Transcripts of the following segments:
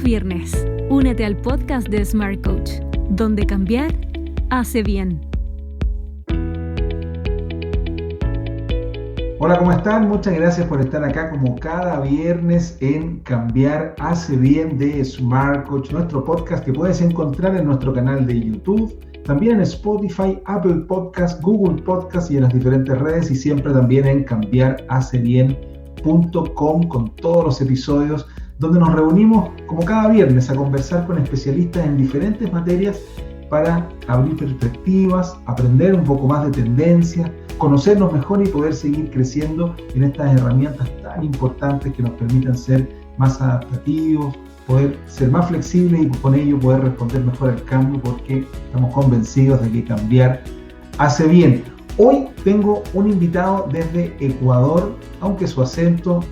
viernes, únete al podcast de Smart Coach, donde cambiar hace bien. Hola, ¿cómo están? Muchas gracias por estar acá como cada viernes en Cambiar Hace Bien de Smart Coach, nuestro podcast que puedes encontrar en nuestro canal de YouTube, también en Spotify, Apple Podcast, Google Podcast y en las diferentes redes, y siempre también en cambiarhacebien.com con todos los episodios donde nos reunimos como cada viernes a conversar con especialistas en diferentes materias para abrir perspectivas, aprender un poco más de tendencias, conocernos mejor y poder seguir creciendo en estas herramientas tan importantes que nos permitan ser más adaptativos, poder ser más flexibles y con ello poder responder mejor al cambio, porque estamos convencidos de que cambiar hace bien. Hoy tengo un invitado desde Ecuador, aunque su acento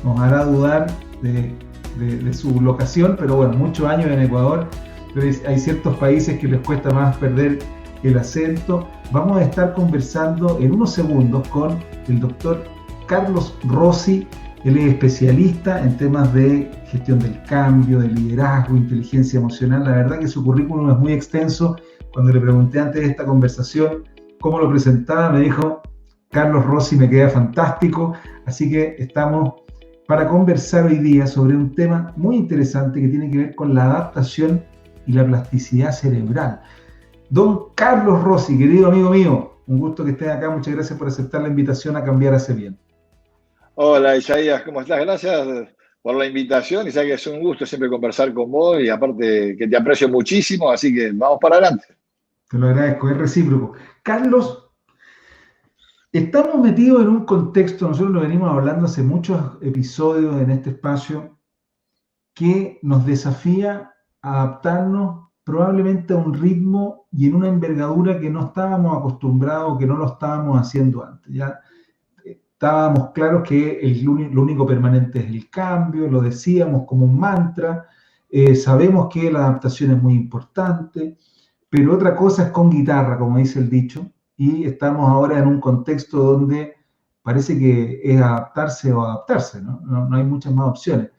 nos hará dudar de su locación, pero bueno, muchos años en Ecuador, pero hay ciertos países que les cuesta más perder el acento. Vamos a estar conversando en unos segundos con el doctor Carlos Rossi. Él es especialista en temas de gestión del cambio, de liderazgo, inteligencia emocional. La verdad que su currículum es muy extenso. Cuando le pregunté antes de esta conversación cómo lo presentaba, me dijo, Carlos Rossi me queda fantástico. Así que estamos para conversar hoy día sobre un tema muy interesante que tiene que ver con la adaptación y la plasticidad cerebral. Don Carlos Rossi, querido amigo mío, un gusto que estés acá. Muchas gracias por aceptar la invitación a Cambiar Hace Bien. Hola Isaías, ¿cómo estás? Gracias por la invitación, y sabes que es un gusto siempre conversar con vos, y aparte que te aprecio muchísimo, así que vamos para adelante. Te lo agradezco, es recíproco. Carlos, estamos metidos en un contexto, nosotros lo venimos hablando hace muchos episodios en este espacio, que nos desafía a adaptarnos probablemente a un ritmo y en una envergadura que no estábamos acostumbrados, que no lo estábamos haciendo antes. Ya estábamos claros que lo único permanente es el cambio, lo decíamos como un mantra, sabemos que la adaptación es muy importante, pero otra cosa es con guitarra, como dice el dicho, y estamos ahora en un contexto donde parece que es adaptarse o adaptarse, ¿no? No hay muchas más opciones.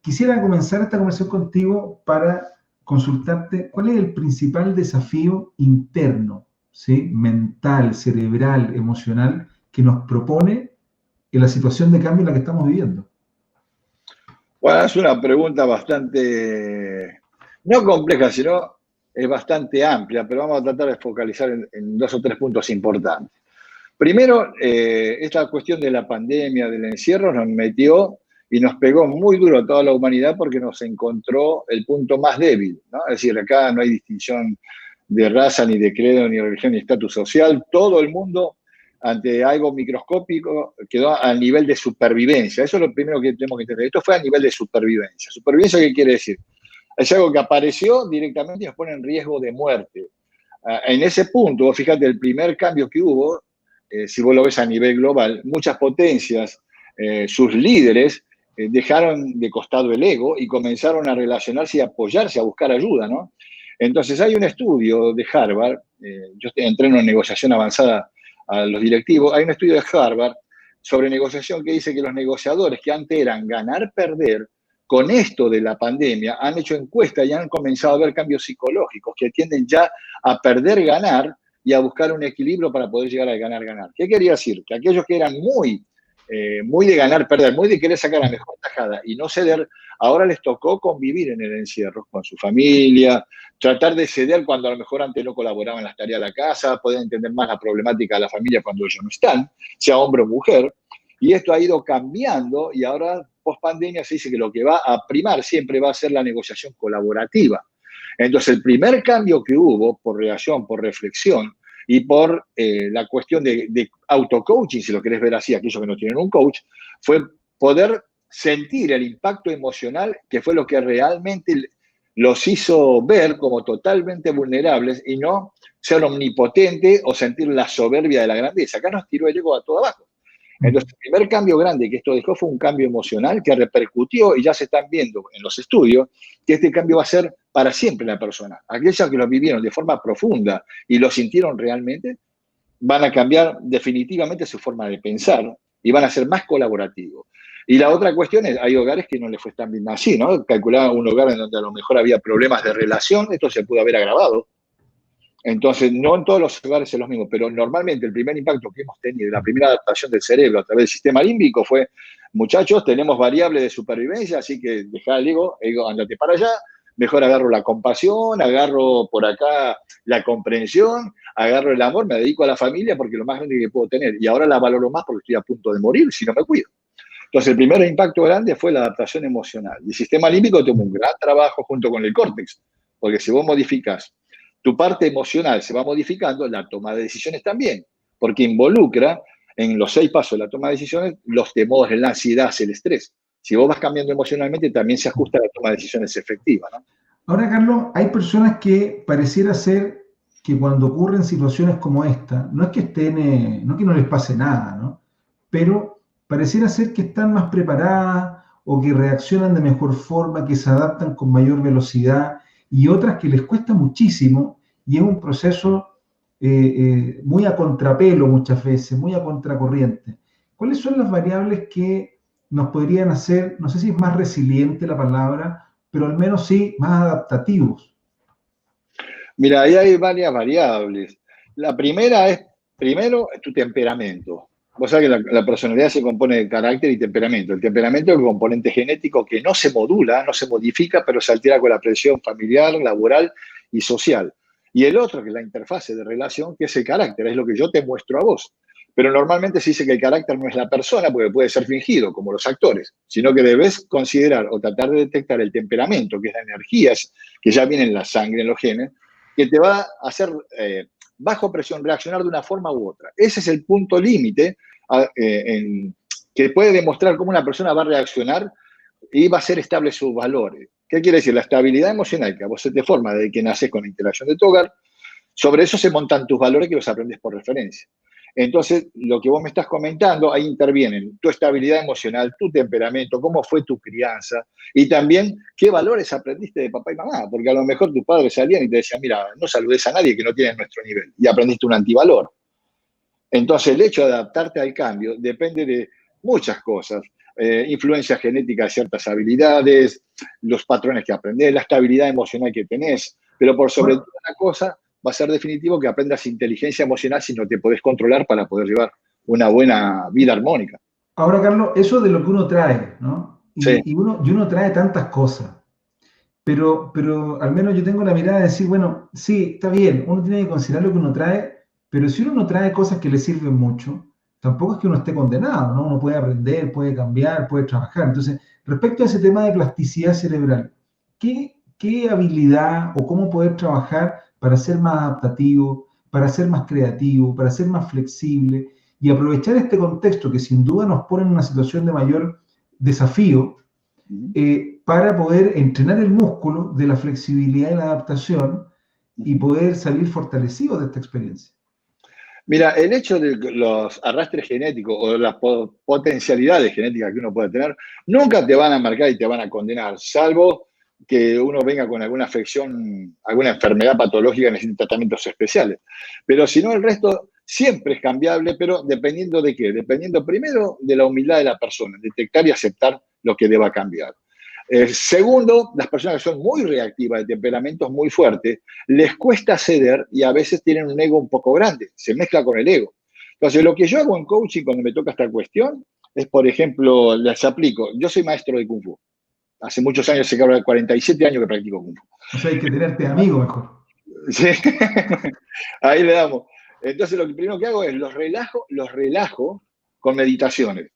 Quisiera comenzar esta conversación contigo para consultarte cuál es el principal desafío interno, ¿sí? Mental, cerebral, emocional, que nos propone en la situación de cambio en la que estamos viviendo. Bueno, es una pregunta bastante, no compleja, sino es bastante amplia, pero vamos a tratar de focalizar en dos o tres puntos importantes. Primero, esta cuestión de la pandemia, del encierro, nos metió y nos pegó muy duro a toda la humanidad porque nos encontró el punto más débil, ¿no? Es decir, acá no hay distinción de raza, ni de credo, ni religión, ni estatus social. Todo el mundo, ante algo microscópico, quedó al nivel de supervivencia. Eso es lo primero que tenemos que entender. Esto fue a nivel de supervivencia. ¿Supervivencia qué quiere decir? Es algo que apareció directamente y nos pone en riesgo de muerte. En ese punto, vos fíjate, el primer cambio que hubo, si vos lo ves a nivel global, muchas potencias, sus líderes, dejaron de costado el ego y comenzaron a relacionarse y a apoyarse, a buscar ayuda, ¿no? Entonces hay un estudio de Harvard, yo entreno en negociación avanzada a los directivos, hay un estudio de Harvard sobre negociación que dice que los negociadores que antes eran ganar-perder, con esto de la pandemia han hecho encuestas y han comenzado a ver cambios psicológicos que tienden ya a perder-ganar y a buscar un equilibrio para poder llegar al ganar-ganar. ¿Qué quería decir? Que aquellos que eran muy de ganar-perder, muy de querer sacar la mejor tajada y no ceder, ahora les tocó convivir en el encierro con su familia, tratar de ceder cuando a lo mejor antes no colaboraban en las tareas de la casa, poder entender más la problemática de la familia cuando ellos no están, sea hombre o mujer, y esto ha ido cambiando, y ahora, post pandemia, se dice que lo que va a primar siempre va a ser la negociación colaborativa. Entonces, el primer cambio que hubo, por reacción, por reflexión, y por la cuestión de auto-coaching, si lo querés ver así, aquellos que no tienen un coach, fue poder sentir el impacto emocional, que fue lo que realmente los hizo ver como totalmente vulnerables y no ser omnipotente o sentir la soberbia de la grandeza. Acá nos tiró el ego a todo abajo. Entonces, el primer cambio grande que esto dejó fue un cambio emocional que repercutió, y ya se están viendo en los estudios, que este cambio va a ser para siempre en la persona. Aquellos que lo vivieron de forma profunda y lo sintieron realmente, van a cambiar definitivamente su forma de pensar y van a ser más colaborativos. Y la otra cuestión es, hay hogares que no les fue tan bien así, ¿no? Calculaba un hogar en donde a lo mejor había problemas de relación, esto se pudo haber agravado. Entonces, no en todos los hogares es lo mismo, pero normalmente el primer impacto que hemos tenido, la primera adaptación del cerebro a través del sistema límbico fue, muchachos, tenemos variables de supervivencia, así que dejá el ego, andate para allá, mejor agarro la compasión, agarro por acá la comprensión, agarro el amor, me dedico a la familia porque es lo más grande que puedo tener. Y ahora la valoro más porque estoy a punto de morir si no me cuido. Entonces, el primer impacto grande fue la adaptación emocional. El sistema límbico tuvo un gran trabajo junto con el córtex, porque si vos modificás tu parte emocional se va modificando, la toma de decisiones también, porque involucra en los 6 pasos de la toma de decisiones los temores, la ansiedad, el estrés. Si vos vas cambiando emocionalmente, también se ajusta a la toma de decisiones efectiva, ¿no? Ahora, Carlos, hay personas que pareciera ser que cuando ocurren situaciones como esta, no es que estén, no que no les pase nada, ¿no? Pero pareciera ser que están más preparadas o que reaccionan de mejor forma, que se adaptan con mayor velocidad, y otras que les cuesta muchísimo, y es un proceso muy a contrapelo muchas veces, muy a contracorriente. ¿Cuáles son las variables que nos podrían hacer, no sé si es más resiliente la palabra, pero al menos sí más adaptativos? Mira, ahí hay varias variables. La primera es, primero, tu temperamento. Vos sabés que la personalidad se compone de carácter y temperamento. El temperamento es el componente genético que no se modula, no se modifica, pero se altera con la presión familiar, laboral y social. Y el otro, que es la interfase de relación, que es el carácter, es lo que yo te muestro a vos. Pero normalmente se dice que el carácter no es la persona, porque puede ser fingido, como los actores, sino que debes considerar o tratar de detectar el temperamento, que es la energía, que ya viene en la sangre, en los genes, que te va a hacer bajo presión reaccionar de una forma u otra. Ese es el punto límite que puede demostrar cómo una persona va a reaccionar y va a ser estable sus valores. ¿Qué quiere decir? La estabilidad emocional que a vos se te forma desde que naces con la interacción de tu hogar, sobre eso se montan tus valores que los aprendes por referencia. Entonces, lo que vos me estás comentando, ahí intervienen tu estabilidad emocional, tu temperamento, cómo fue tu crianza y también qué valores aprendiste de papá y mamá, porque a lo mejor tus padres salían y te decían, mira, no saludes a nadie que no tiene nuestro nivel y aprendiste un antivalor. Entonces, el hecho de adaptarte al cambio depende de muchas cosas. Influencia genética de ciertas habilidades, los patrones que aprendés, la estabilidad emocional que tenés, pero por sobre toda la cosa va a ser definitivo que aprendas inteligencia emocional si no te podés controlar para poder llevar una buena vida armónica. Ahora, Carlos, eso de lo que uno trae, ¿no? Sí. Y uno trae tantas cosas, pero al menos yo tengo la mirada de decir, bueno, sí, está bien, uno tiene que considerar lo que uno trae, pero si uno no trae cosas que le sirven mucho, tampoco es que uno esté condenado, ¿no? Uno puede aprender, puede cambiar, puede trabajar. Entonces, respecto a ese tema de plasticidad cerebral, ¿qué habilidad o cómo poder trabajar para ser más adaptativo, para ser más creativo, para ser más flexible y aprovechar este contexto que sin duda nos pone en una situación de mayor desafío para poder entrenar el músculo de la flexibilidad y la adaptación y poder salir fortalecidos de esta experiencia? Mira, el hecho de los arrastres genéticos o las potencialidades genéticas que uno puede tener, nunca te van a marcar y te van a condenar, salvo que uno venga con alguna afección, alguna enfermedad patológica y necesite tratamientos especiales. Pero si no, el resto siempre es cambiable, pero dependiendo de qué. Dependiendo primero de la humildad de la persona, detectar y aceptar lo que deba cambiar. Segundo, las personas que son muy reactivas, de temperamentos muy fuertes, les cuesta ceder y a veces tienen un ego un poco grande, se mezcla con el ego. Entonces, lo que yo hago en coaching cuando me toca esta cuestión es, por ejemplo, les aplico, yo soy maestro de Kung Fu. Hace muchos años, se habla de 47 años que practico Kung Fu. O sea, hay que tenerte amigo mejor. Sí, ahí le damos. Entonces, lo primero que hago es los relajo con meditaciones.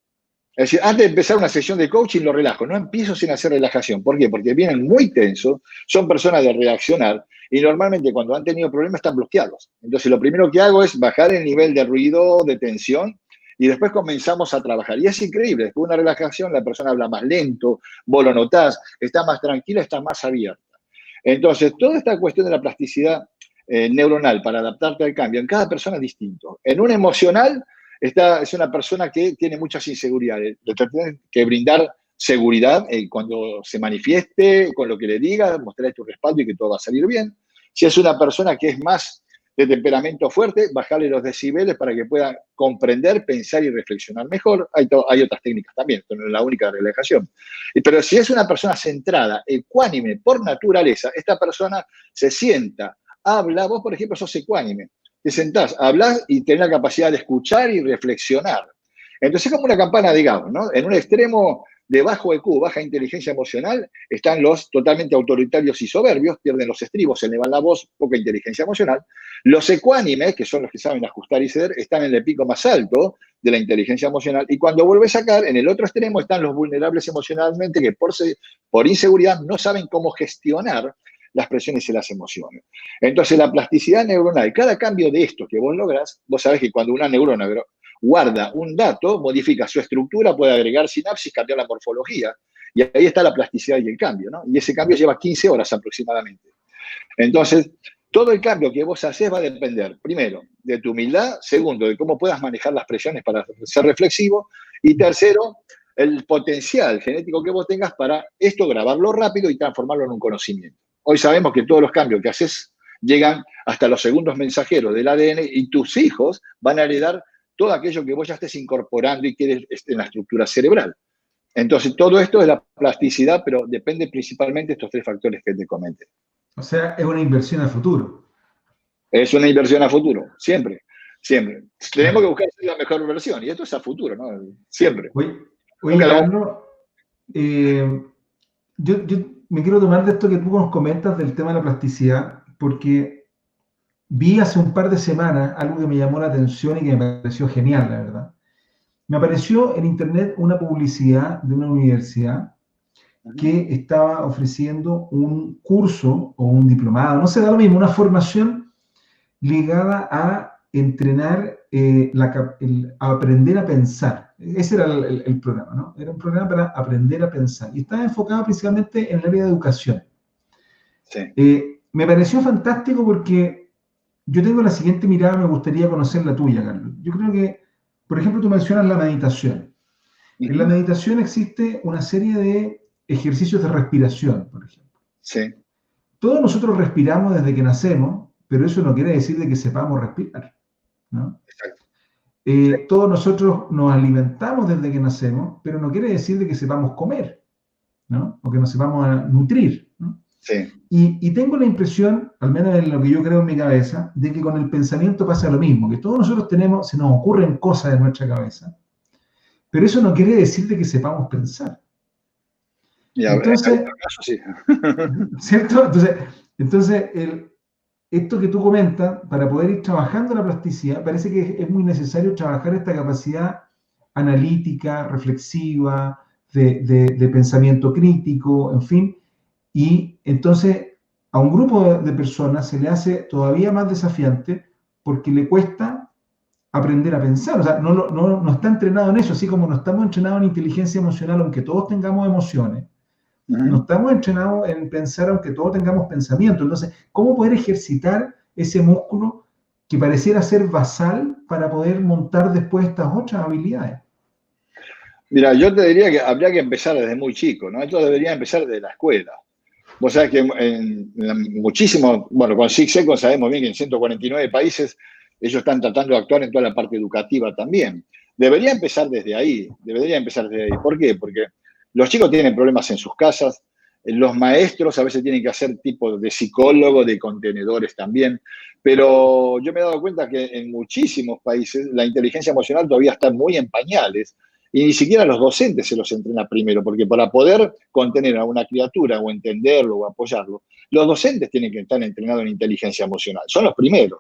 Es decir, antes de empezar una sesión de coaching, lo relajo. No empiezo sin hacer relajación. ¿Por qué? Porque vienen muy tensos, son personas de reaccionar y normalmente cuando han tenido problemas están bloqueados. Entonces, lo primero que hago es bajar el nivel de ruido, de tensión y después comenzamos a trabajar. Y es increíble. Después de una relajación, la persona habla más lento, vos lo notás, está más tranquila, está más abierta. Entonces, toda esta cuestión de la plasticidad neuronal para adaptarte al cambio, en cada persona es distinto. En un emocional, es una persona que tiene muchas inseguridades. Le tienes que brindar seguridad cuando se manifieste, con lo que le diga, mostrarle tu respaldo y que todo va a salir bien. Si es una persona que es más de temperamento fuerte, bajarle los decibeles para que pueda comprender, pensar y reflexionar mejor. Hay otras técnicas también, esto no es la única relajación. Pero si es una persona centrada, ecuánime por naturaleza, esta persona se sienta, habla, vos por ejemplo sos ecuánime, te sentás, hablás y tenés la capacidad de escuchar y reflexionar. Entonces es como una campana de Gauss, ¿no? En un extremo de bajo EQ, baja inteligencia emocional, están los totalmente autoritarios y soberbios, pierden los estribos, se elevan la voz, poca inteligencia emocional. Los ecuánimes, que son los que saben ajustar y ceder, están en el pico más alto de la inteligencia emocional. Y cuando vuelve a sacar, en el otro extremo están los vulnerables emocionalmente, que por inseguridad no saben cómo gestionar las presiones y las emociones. Entonces, la plasticidad neuronal, cada cambio de esto que vos lográs, vos sabés que cuando una neurona guarda un dato, modifica su estructura, puede agregar sinapsis, cambiar la morfología, y ahí está la plasticidad y el cambio, ¿no? Y ese cambio lleva 15 horas aproximadamente. Entonces, todo el cambio que vos haces va a depender, primero, de tu humildad, segundo, de cómo puedas manejar las presiones para ser reflexivo, y tercero, el potencial genético que vos tengas para esto grabarlo rápido y transformarlo en un conocimiento. Hoy sabemos que todos los cambios que haces llegan hasta los segundos mensajeros del ADN y tus hijos van a heredar todo aquello que vos ya estés incorporando y quieres en la estructura cerebral. Entonces, todo esto es la plasticidad, pero depende principalmente de estos tres factores que te comenté. O sea, es una inversión a futuro. Es una inversión a futuro, siempre, siempre. Tenemos que buscar la mejor versión, y esto es a futuro, ¿no? Siempre. Oye Carlos, yo me quiero tomar de esto que tú nos comentas del tema de la plasticidad, porque vi hace un par de semanas algo que me llamó la atención y que me pareció genial, la verdad. Me apareció en internet una publicidad de una universidad que estaba ofreciendo un curso o un diplomado, no sé, da lo mismo, una formación ligada a entrenar, a aprender a pensar. Ese era el programa, ¿no? Era un programa para aprender a pensar. Y estaba enfocado principalmente en el área de educación. Sí. Me pareció fantástico porque yo tengo la siguiente mirada, me gustaría conocer la tuya, Carlos. Yo creo que, por ejemplo, tú mencionas la meditación. En la meditación existe una serie de ejercicios de respiración, por ejemplo. Sí. Todos nosotros respiramos desde que nacemos, pero eso no quiere decir de que sepamos respirar, ¿no? Exacto. Todos nosotros nos alimentamos desde que nacemos, pero no quiere decir de que sepamos comer, ¿no? O que nos sepamos a nutrir, ¿no? Sí. Y tengo la impresión, al menos en lo que yo creo en mi cabeza, de que con el pensamiento pasa lo mismo, que todos nosotros se nos ocurren cosas en nuestra cabeza, pero eso no quiere decir de que sepamos pensar. Entonces, caso, sí. ¿cierto? Entonces esto que tú comentas, para poder ir trabajando la plasticidad, parece que es muy necesario trabajar esta capacidad analítica, reflexiva, de pensamiento crítico, en fin. Y entonces a un grupo de personas se le hace todavía más desafiante porque le cuesta aprender a pensar. O sea, no está entrenado en eso, así como no estamos entrenados en inteligencia emocional, aunque todos tengamos emociones. No estamos entrenados en pensar aunque todos tengamos pensamiento. Entonces, ¿cómo poder ejercitar ese músculo que pareciera ser basal para poder montar después estas otras habilidades? Mira, yo te diría que habría que empezar desde muy chico, ¿no? Esto debería empezar desde la escuela. Vos sabés que en muchísimos, bueno, con Six Seconds sabemos bien que en 149 países ellos están tratando de actuar en toda la parte educativa también. Debería empezar desde ahí, ¿Por qué? Porque los chicos tienen problemas en sus casas, los maestros a veces tienen que hacer tipo de psicólogo, de contenedores también, pero yo me he dado cuenta que en muchísimos países la inteligencia emocional todavía está muy en pañales y ni siquiera los docentes se los entrena primero, porque para poder contener a una criatura o entenderlo o apoyarlo, los docentes tienen que estar entrenados en inteligencia emocional, son los primeros.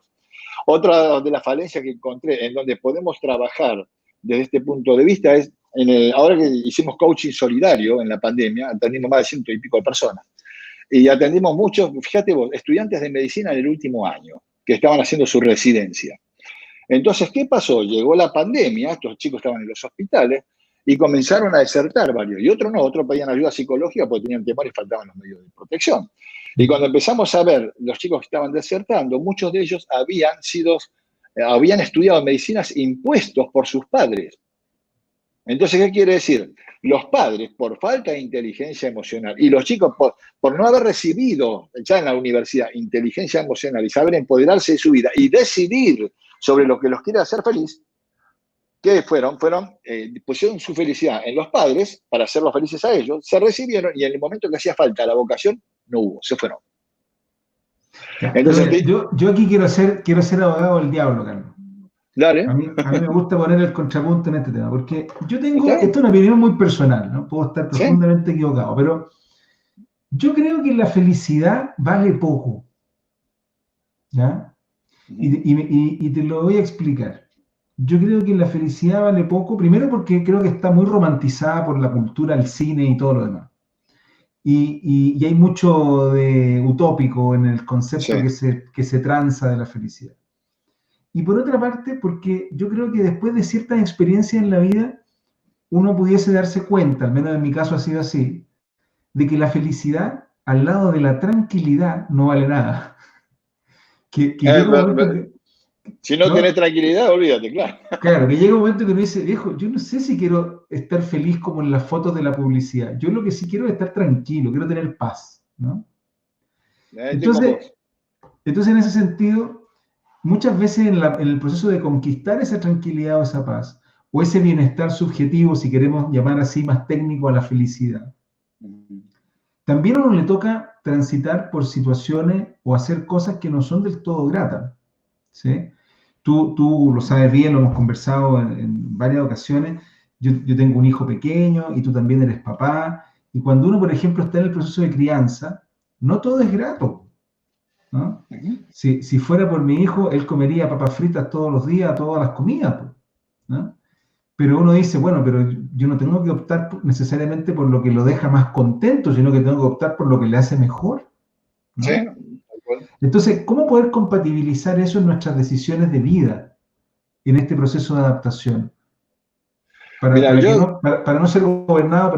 Otra de las falencias que encontré en donde podemos trabajar desde este punto de vista es ahora que hicimos coaching solidario en la pandemia, atendimos más de 100 y pico de personas. Y atendimos muchos, fíjate vos, estudiantes de medicina en el último año, que estaban haciendo su residencia. Entonces, ¿qué pasó? Llegó la pandemia, estos chicos estaban en los hospitales y comenzaron a desertar varios. Y otros no, otros pedían ayuda psicológica porque tenían temor y faltaban los medios de protección. Y cuando empezamos a ver los chicos que estaban desertando, muchos de ellos habían estudiado medicinas impuestos por sus padres. Entonces, ¿qué quiere decir? Los padres, por falta de inteligencia emocional, y los chicos, por no haber recibido ya en la universidad inteligencia emocional y saber empoderarse de su vida y decidir sobre lo que los quiere hacer feliz, ¿qué fueron? Pusieron su felicidad en los padres para hacerlos felices a ellos, se recibieron y en el momento que hacía falta la vocación, no hubo, se fueron. Entonces, yo aquí quiero ser abogado del diablo, Carlos. Dale. A mí me gusta poner el contrapunto en este tema, porque yo tengo, esto es una opinión muy personal, ¿no? Puedo estar profundamente equivocado, pero yo creo que la felicidad vale poco, ¿ya? Y te lo voy a explicar. Yo creo que la felicidad vale poco, primero porque creo que está muy romantizada por la cultura, el cine y todo lo demás. Y hay mucho de utópico en el concepto que se tranza de la felicidad. Y por otra parte, porque yo creo que después de ciertas experiencias en la vida, uno pudiese darse cuenta, al menos en mi caso ha sido así, de que la felicidad al lado de la tranquilidad no vale nada. Si no tenés tranquilidad, olvídate, claro. Claro, que llega un momento que uno dice, viejo, yo no sé si quiero estar feliz como en las fotos de la publicidad. Yo lo que sí quiero es estar tranquilo, quiero tener paz, ¿no? Entonces, en ese sentido, muchas veces en el proceso de conquistar esa tranquilidad o esa paz, o ese bienestar subjetivo, si queremos llamar así más técnico a la felicidad, también a uno le toca transitar por situaciones o hacer cosas que no son del todo gratas, ¿sí? Tú lo sabes bien, lo hemos conversado en varias ocasiones. Yo tengo un hijo pequeño y tú también eres papá. Y cuando uno, por ejemplo, está en el proceso de crianza, no todo es grato, ¿no? Si fuera por mi hijo, él comería papas fritas todos los días, todas las comidas, ¿no? Pero uno dice, bueno, pero yo no tengo que optar necesariamente por lo que lo deja más contento, sino que tengo que optar por lo que le hace mejor, ¿no? Sí. Entonces, ¿cómo poder compatibilizar eso en nuestras decisiones de vida, en este proceso de adaptación? Para no ser gobernado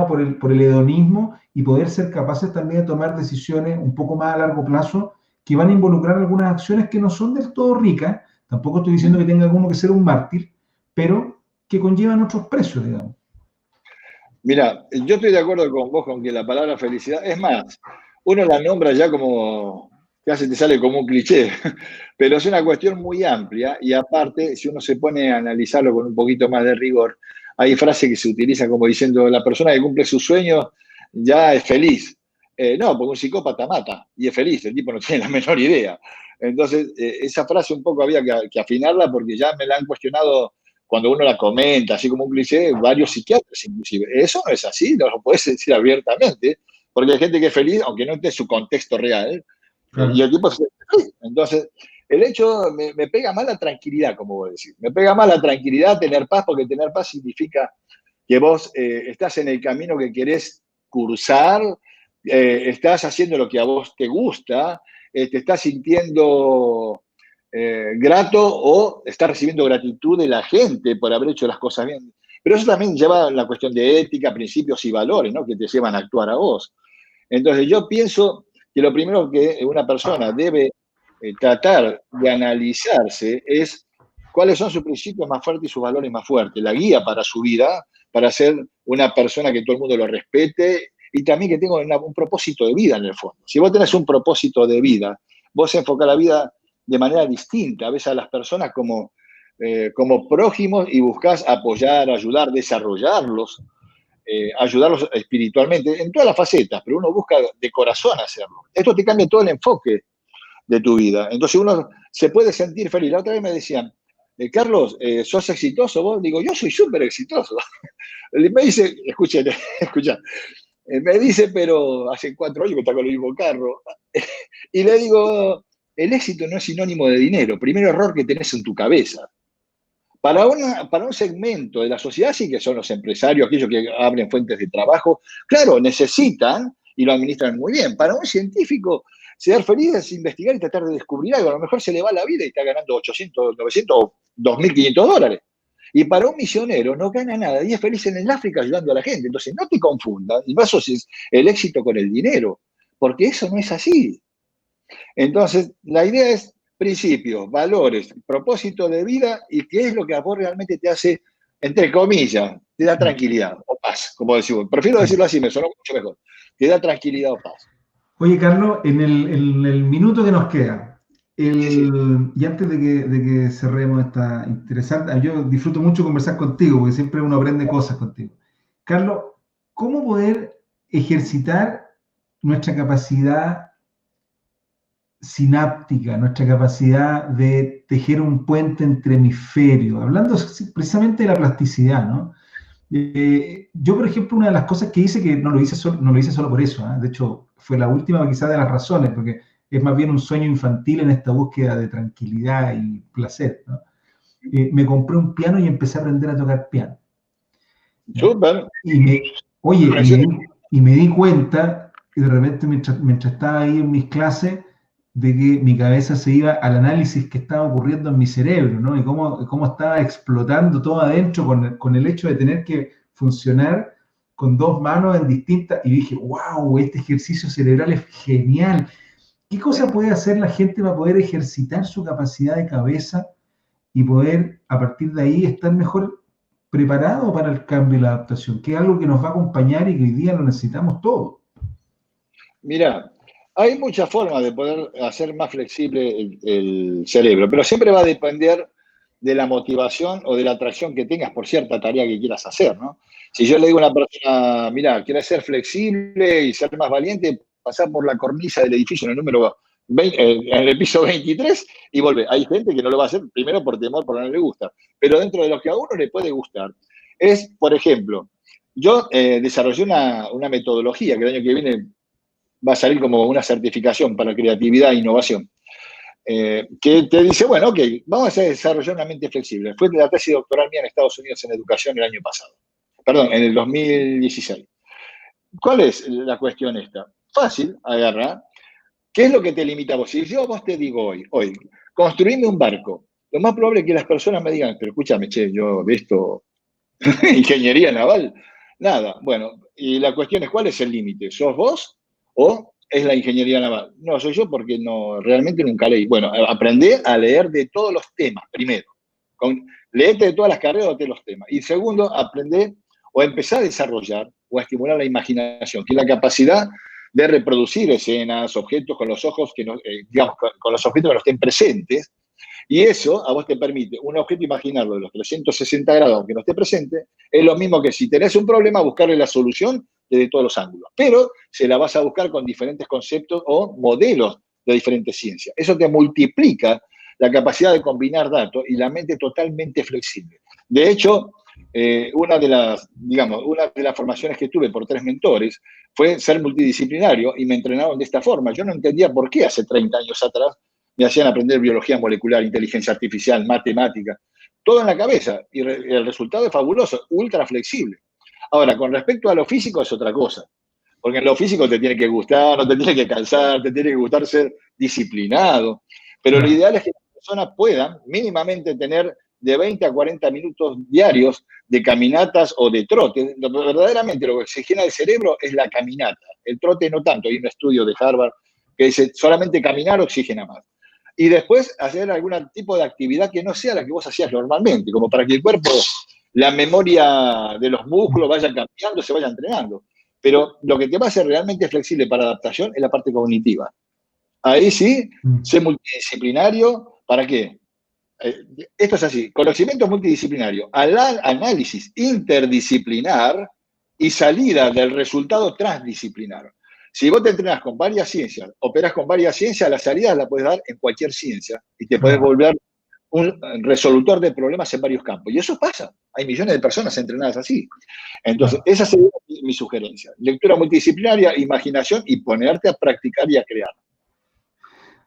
por el hedonismo y poder ser capaces también de tomar decisiones un poco más a largo plazo que van a involucrar algunas acciones que no son del todo ricas. Tampoco estoy diciendo que tenga alguno que ser un mártir, pero que conllevan otros precios, digamos. Mira, yo estoy de acuerdo con vos con que la palabra felicidad, es más, uno la nombra ya como, casi te sale como un cliché, pero es una cuestión muy amplia y aparte, si uno se pone a analizarlo con un poquito más de rigor, hay frases que se utilizan como diciendo, la persona que cumple sus sueños ya es feliz. No, porque un psicópata mata y es feliz, el tipo no tiene la menor idea. Entonces, esa frase un poco había que afinarla porque ya me la han cuestionado cuando uno la comenta, así como un cliché, varios psiquiatras inclusive. Eso no es así, no lo puedes decir abiertamente, porque hay gente que es feliz, aunque no esté en su contexto real, y el tipo es feliz. Entonces, el hecho, me pega más la tranquilidad, como vos decís. Me pega más la tranquilidad, tener paz, porque tener paz significa que vos estás en el camino que querés cursar, estás haciendo lo que a vos te gusta, te estás sintiendo grato o estás recibiendo gratitud de la gente por haber hecho las cosas bien. Pero eso también lleva a la cuestión de ética, principios y valores, ¿no? Que te llevan a actuar a vos. Entonces yo pienso que lo primero que una persona debe tratar de analizarse es cuáles son sus principios más fuertes y sus valores más fuertes, la guía para su vida, para ser una persona que todo el mundo lo respete y también que tenga un propósito de vida en el fondo. Si vos tenés un propósito de vida, vos enfocás la vida de manera distinta, ves a las personas como prójimos y buscas apoyar, ayudar, desarrollarlos, ayudarlos espiritualmente en todas las facetas, pero uno busca de corazón hacerlo. Esto te cambia todo el enfoque de tu vida. Entonces uno se puede sentir feliz. La otra vez me decían, Carlos, ¿sos exitoso vos? Digo, yo soy súper exitoso. Me dice, escucha, me dice, pero hace 4 años que está con el mismo carro. Y le digo, el éxito no es sinónimo de dinero. Primer error que tenés en tu cabeza. Para un segmento de la sociedad sí que son los empresarios, aquellos que abren fuentes de trabajo, claro, necesitan y lo administran muy bien. Para un científico, ser feliz es investigar y tratar de descubrir algo. A lo mejor se le va la vida y está ganando 800, 900 o 2.500 dólares. Y para un misionero no gana nada y es feliz en el África ayudando a la gente. Entonces no te confundas y no asocies el éxito con el dinero, porque eso no es así. Entonces la idea es principios, valores, propósito de vida y qué es lo que a vos realmente te hace entre comillas, te da tranquilidad o paz, como decimos. Prefiero decirlo así, me sonó mucho mejor. Te da tranquilidad o paz. Oye, Carlos, en el minuto que nos queda, Sí. y antes de que cerremos esta interesante, yo disfruto mucho conversar contigo, porque siempre uno aprende cosas contigo. Carlos, ¿cómo poder ejercitar nuestra capacidad sináptica, nuestra capacidad de tejer un puente entre hemisferios? Hablando precisamente de la plasticidad, ¿no? Yo, por ejemplo, una de las cosas que hice, que no lo hice solo por eso, ¿eh? De hecho, fue la última quizás de las razones, porque es más bien un sueño infantil en esta búsqueda de tranquilidad y placer, ¿no? Me compré un piano y empecé a aprender a tocar piano. Súper. Y me di cuenta, y de repente mientras estaba ahí en mis clases, de que mi cabeza se iba al análisis que estaba ocurriendo en mi cerebro, ¿no? Y cómo estaba explotando todo adentro con el hecho de tener que funcionar con dos manos en distintas. Y dije, wow, este ejercicio cerebral es genial. ¿Qué cosa puede hacer la gente para poder ejercitar su capacidad de cabeza y poder, a partir de ahí, estar mejor preparado para el cambio y la adaptación? Que es algo que nos va a acompañar y que hoy día lo necesitamos todos. Mira, hay muchas formas de poder hacer más flexible el cerebro, pero siempre va a depender de la motivación o de la atracción que tengas por cierta tarea que quieras hacer, ¿no? Si yo le digo a una persona, mira, quieres ser flexible y ser más valiente, pasar por la cornisa del edificio en el número 20, en el piso 23 y volver. Hay gente que no lo va a hacer, primero por temor, porque no le gusta, pero dentro de lo que a uno le puede gustar, es, por ejemplo, yo desarrollé una metodología que el año que viene va a salir como una certificación para creatividad e innovación, que te dice, bueno, ok, vamos a desarrollar una mente flexible. Fue la tesis doctoral mía en Estados Unidos en educación el año pasado. Perdón, en el 2016. ¿Cuál es la cuestión esta? Fácil, agarra. ¿Qué es lo que te limita a vos? Si yo a vos te digo hoy, construime un barco, lo más probable es que las personas me digan, pero escúchame, che, yo de esto, ingeniería naval, nada. Bueno, y la cuestión es, ¿cuál es el límite? ¿Sos vos o es la ingeniería naval? No, soy yo porque no, realmente nunca leí. Bueno, aprendí a leer de todos los temas, primero. Leete de todas las carreras de los temas. Y segundo, aprender o empezar a desarrollar o a estimular la imaginación, que es la capacidad de reproducir escenas, objetos con los ojos, digamos, con los objetos que no estén presentes. Y eso a vos te permite un objeto imaginarlo de los 360 grados, aunque no esté presente, es lo mismo que si tenés un problema, buscarle la solución desde todos los ángulos. Pero se la vas a buscar con diferentes conceptos o modelos de diferentes ciencias. Eso te multiplica la capacidad de combinar datos y la mente totalmente flexible. De hecho, una de las formaciones que tuve por 3 mentores fue ser multidisciplinario y me entrenaron de esta forma. Yo no entendía por qué hace 30 años atrás me hacían aprender biología molecular, inteligencia artificial, matemática, todo en la cabeza. Y el resultado es fabuloso, ultra flexible. Ahora, con respecto a lo físico es otra cosa. Porque en lo físico te tiene que gustar, no te tiene que cansar, te tiene que gustar ser disciplinado. Pero lo ideal es que las personas puedan mínimamente tener de 20 a 40 minutos diarios de caminatas o de trote. Verdaderamente lo que oxigena el cerebro es la caminata. El trote no tanto. Hay un estudio de Harvard que dice solamente caminar oxigena más. Y después hacer algún tipo de actividad que no sea la que vos hacías normalmente, como para que el cuerpo, la memoria de los músculos vaya cambiando, se vaya entrenando. Pero lo que te va a hacer realmente flexible para adaptación es la parte cognitiva. Ahí sí, sé multidisciplinario. ¿Para qué? Esto es así, conocimiento multidisciplinario, análisis interdisciplinar y salida del resultado transdisciplinar. Si vos te entrenas con varias ciencias, operás con varias ciencias, las salidas las puedes dar en cualquier ciencia y te puedes volver un resolutor de problemas en varios campos. Y eso pasa. Hay millones de personas entrenadas así. Entonces, esa sería mi sugerencia. Lectura multidisciplinaria, imaginación y ponerte a practicar y a crear.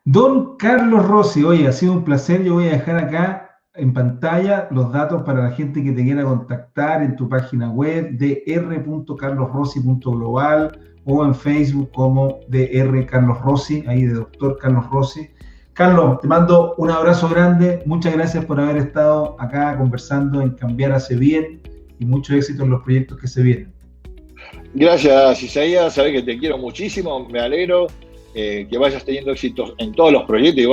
Don Carlos Rossi, oye, ha sido un placer. Yo voy a dejar acá en pantalla los datos para la gente que te quiera contactar en tu página web, dr.carlosrossi.global o en Facebook como Dr. Carlos Rossi, ahí de Dr. Carlos Rossi. Carlos, te mando un abrazo grande. Muchas gracias por haber estado acá conversando en Cambiar Hace Bien y mucho éxito en los proyectos que se vienen. Gracias, Isaías. Sabés que te quiero muchísimo. Me alegro que vayas teniendo éxitos en todos los proyectos y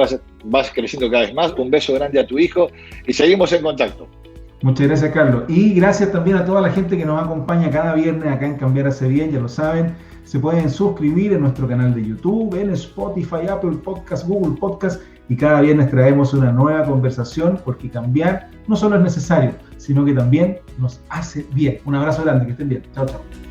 vas creciendo cada vez más. Un beso grande a tu hijo y seguimos en contacto. Muchas gracias, Carlos. Y gracias también a toda la gente que nos acompaña cada viernes acá en Cambiar Hace Bien, ya lo saben. Se pueden suscribir en nuestro canal de YouTube, en Spotify, Apple Podcast, Google Podcast, y cada viernes traemos una nueva conversación, porque cambiar no solo es necesario, sino que también nos hace bien. Un abrazo grande, que estén bien. Chao, chao.